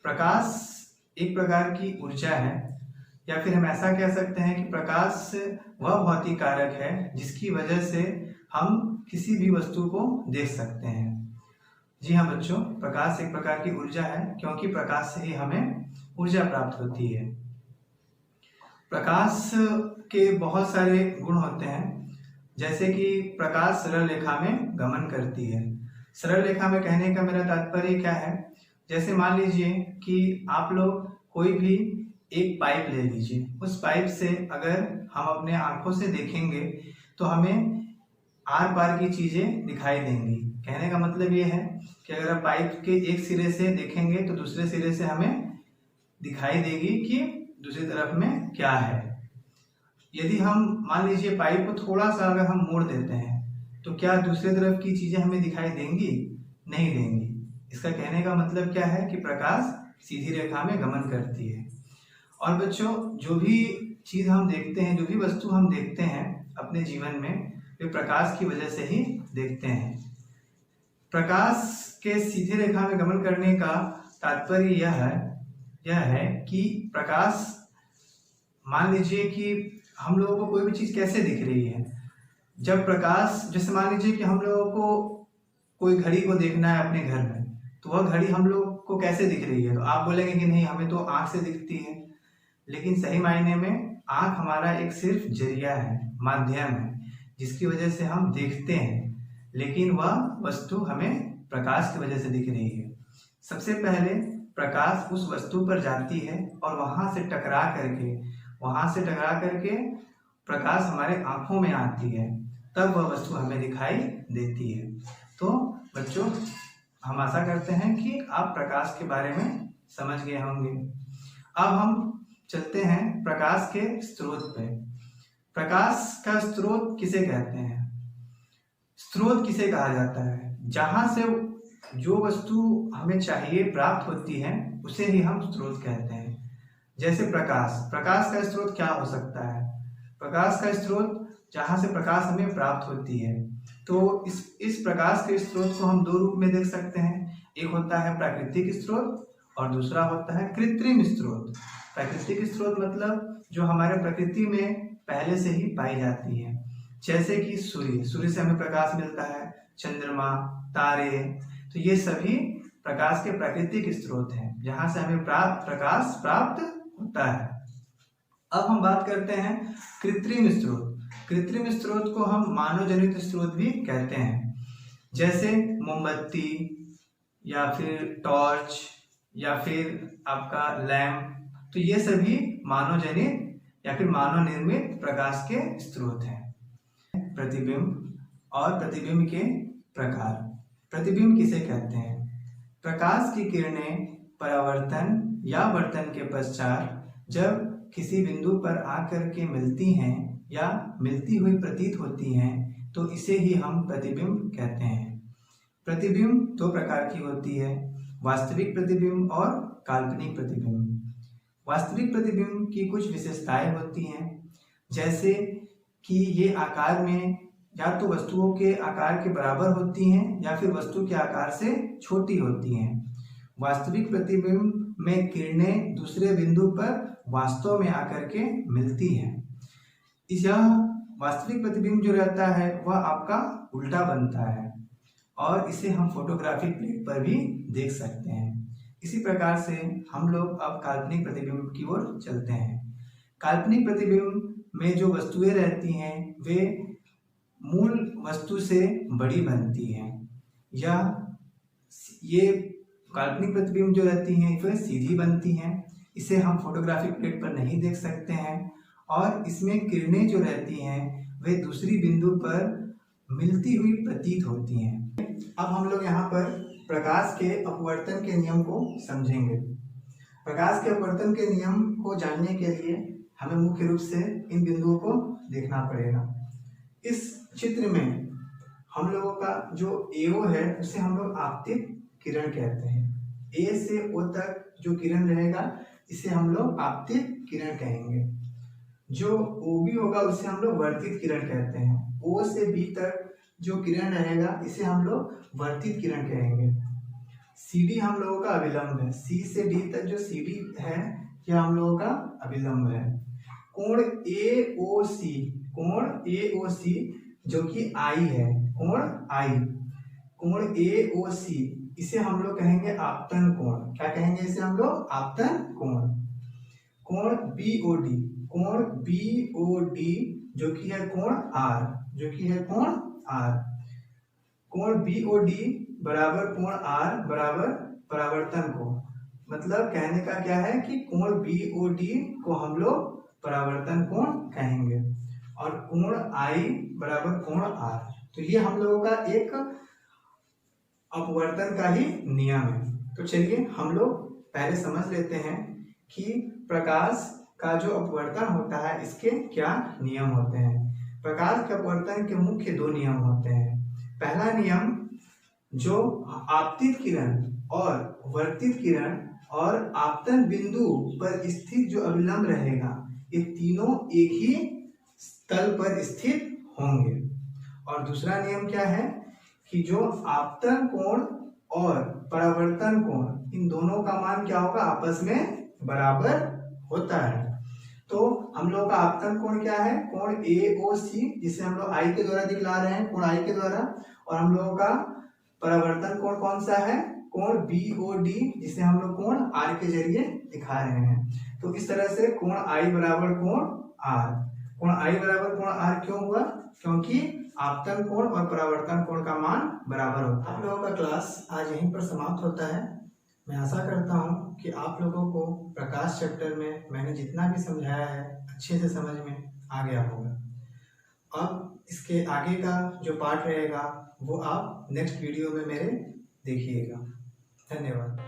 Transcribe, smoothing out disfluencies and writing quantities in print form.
प्रकाश एक प्रकार की ऊर्जा है, या फिर हम ऐसा कह सकते हैं कि प्रकाश वह भौतिक कारक है जिसकी वजह से हम किसी भी वस्तु को देख सकते हैं। जी हाँ बच्चों, प्रकाश एक प्रकार की ऊर्जा है क्योंकि प्रकाश से ही हमें ऊर्जा प्राप्त होती है। प्रकाश के बहुत सारे गुण होते हैं, जैसे कि प्रकाश सरल रेखा में गमन करती है। सरल रेखा में कहने का मेरा तात्पर्य क्या है, जैसे मान लीजिए कि आप लोग कोई भी एक पाइप ले लीजिए, उस पाइप से अगर हम अपने आंखों से देखेंगे तो हमें आर पार की चीजें दिखाई देंगी। कहने का मतलब ये है कि अगर आप पाइप के एक सिरे से देखेंगे तो दूसरे सिरे से हमें दिखाई देगी कि दूसरी तरफ में क्या है। यदि हम मान लीजिए पाइप को थोड़ा सा अगर हम मोड़ देते हैं तो क्या दूसरी तरफ की चीजें हमें दिखाई देंगी? नहीं देंगी। इसका कहने का मतलब क्या है कि प्रकाश सीधी रेखा में गमन करती है। और बच्चों, जो भी चीज हम देखते हैं, जो भी वस्तु हम देखते हैं अपने जीवन में, वे प्रकाश की वजह से ही देखते हैं। प्रकाश के सीधी रेखा में गमन करने का तात्पर्य यह है कि प्रकाश, मान लीजिए कि हम लोगों को कोई भी चीज कैसे दिख रही है। जब प्रकाश, जैसे मान लीजिए कि हम लोगों को कोई घड़ी को देखना है अपने घर में, तो वह घड़ी हम लोग को कैसे दिख रही है? तो आप बोलेंगे कि नहीं, हमें तो आंख से दिखती है। लेकिन सही मायने में आंख हमारा एक सिर्फ जरिया है, माध्यम है, जिसकी वजह से हम देखते हैं, लेकिन वह वस्तु हमें प्रकाश की वजह से दिख रही है। सबसे पहले प्रकाश उस वस्तु पर जाती है और वहां से टकरा करके प्रकाश हमारे आंखों में आती है, तब वह वस्तु हमें दिखाई देती है। तो बच्चों, हम आशा करते हैं कि आप प्रकाश के बारे में समझ गए होंगे। अब हम चलते हैं प्रकाश के स्रोत पे। प्रकाश का स्रोत किसे कहते हैं? स्रोत किसे कहा जाता है? जहां से जो वस्तु हमें चाहिए प्राप्त होती है उसे ही हम स्रोत कहते हैं। जैसे प्रकाश का स्रोत क्या हो सकता है? प्रकाश का स्रोत जहां से प्रकाश हमें प्राप्त होती है। तो इस प्रकाश के स्रोत को हम दो रूप में देख सकते हैं। एक होता है प्राकृतिक स्रोत और दूसरा होता है कृत्रिम स्रोत। प्राकृतिक स्रोत मतलब जो हमारे प्रकृति में पहले से ही पाई जाती है, जैसे कि सूर्य से हमें प्रकाश मिलता है, चंद्रमा, तारे, तो ये सभी प्रकाश के प्राकृतिक स्रोत हैं जहां से हमें प्रकाश प्राप्त होता है। अब हम बात करते हैं कृत्रिम स्रोत। कृत्रिम स्रोत को हम मानव जनित स्रोत भी कहते हैं, जैसे मोमबत्ती या फिर टॉर्च या फिर आपका लैंप। तो ये सभी मानव जनित या फिर मानव निर्मित प्रकाश के स्रोत हैं। प्रतिबिंब और प्रतिबिंब के प्रकार। प्रतिबिंब किसे कहते हैं? प्रकाश की किरणें परावर्तन या वर्तन के पश्चात जब किसी बिंदु पर आकर के मिलती हैं या मिलती हुई प्रतीत होती हैं, तो इसे ही हम प्रतिबिंब कहते हैं। प्रतिबिंब दो प्रकार की होती है, वास्तविक प्रतिबिंब और काल्पनिक प्रतिबिंब। वास्तविक प्रतिबिंब की कुछ विशेषताएं होती हैं, जैसे कि ये आकार में या तो वस्तुओं के आकार के बराबर होती हैं या फिर वस्तु के आकार से छोटी होती हैं। वास्तविक प्रतिबिंब में किरणें दूसरे बिंदु पर वास्तव में आकर के मिलती हैं। यह वास्तविक प्रतिबिंब जो रहता है वह आपका उल्टा बनता है और इसे हम फोटोग्राफिक प्लेट पर भी देख सकते हैं। इसी प्रकार से हम लोग अब काल्पनिक प्रतिबिंब की ओर चलते हैं। काल्पनिक प्रतिबिंब में जो वस्तुएं रहती हैं वे मूल वस्तु से बड़ी बनती हैं, या ये काल्पनिक प्रतिबिंब जो रहती हैं वे सीधी बनती हैं। इसे हम फोटोग्राफिक प्लेट पर नहीं देख सकते हैं और इसमें किरणें जो रहती हैं वे दूसरी बिंदु पर मिलती हुई प्रतीत होती हैं। अब हम लोग यहाँ पर प्रकाश के अपवर्तन के नियम को समझेंगे। प्रकाश के अपवर्तन के नियम को जानने के लिए हमें मुख्य रूप से इन बिंदुओं को देखना पड़ेगा। इस चित्र में हम लोगों का जो AO है उसे हम लोग आपतित किरण कहते हैं। A से O तक जो किरण रहेगा इसे हम लोग आपतित किरण कहेंगे। जो OB होगा उसे हम लोग वर्तित किरण कहते हैं। O से B तक जो किरण रहेगा इसे हम लोग वर्तित किरण कहेंगे। CD हम लोगों का अभिलंब है, C से D तक जो CD है यह हम लोगों का अभिलंब है। कोण AOC, कोण AOC जो कि I है, कोण I, कोण AOC इसे हम लोग कहेंगे आपतन कोण। क्या कहेंगे इसे हम लोग? आपतन कोण। कोण BOD, कोण BOD जो कि है कोण R, जो कि है कोण R। कोण BOD बराबर कोण R बराबर परावर्तन कोण। मतलब कहने का क्या है कि कोण BOD को हम लोग परावर्तन कोण कहेंगे और कोण I बराबर कोण R। तो ये हम लोगों का एक अपवर्तन का ही नियम है। तो चलिए हम लोग पहले समझ लेते हैं कि प्रकाश का जो अपवर्तन होता है इसके क्या नियम होते हैं। प्रकाश के अपवर्तन के मुख्य दो नियम होते हैं। पहला नियम, जो आपतित किरण और वर्तित किरण और आपतन बिंदु पर स्थित जो अभिलंब रहेगा, ये तीनों एक ही तल पर स्थित होंगे। और दूसरा नियम क्या है कि जो आपतन कोण और परावर्तन कोण, इन दोनों का मान क्या होगा? आपस में बराबर होता है। तो हम लोग का आपतन कोण क्या है? कोण AOC, जिसे हम लोग I के द्वारा दिखला रहे हैं, कोण I के द्वारा। और हम लोगों का परावर्तन कोण कौन सा है? कोण BOD, जिसे हम लोग कोण R के जरिए दिखा रहे हैं। तो इस तरह से कोण I बराबर कोण R, कोण I बराबर कोण R क्यों हुआ? क्योंकि आपतन कोण और परावर्तन कोण का मान बराबर होता है। आप लोगों का क्लास आज यहीं पर समाप्त होता है। मैं आशा करता हूँ कि आप लोगों को प्रकाश चैप्टर में मैंने जितना भी समझाया है अच्छे से समझ में आ गया होगा। अब इसके आगे का जो पार्ट रहेगा वो आप नेक्स्ट वीडियो में मेरे देखिएगा। धन्यवाद।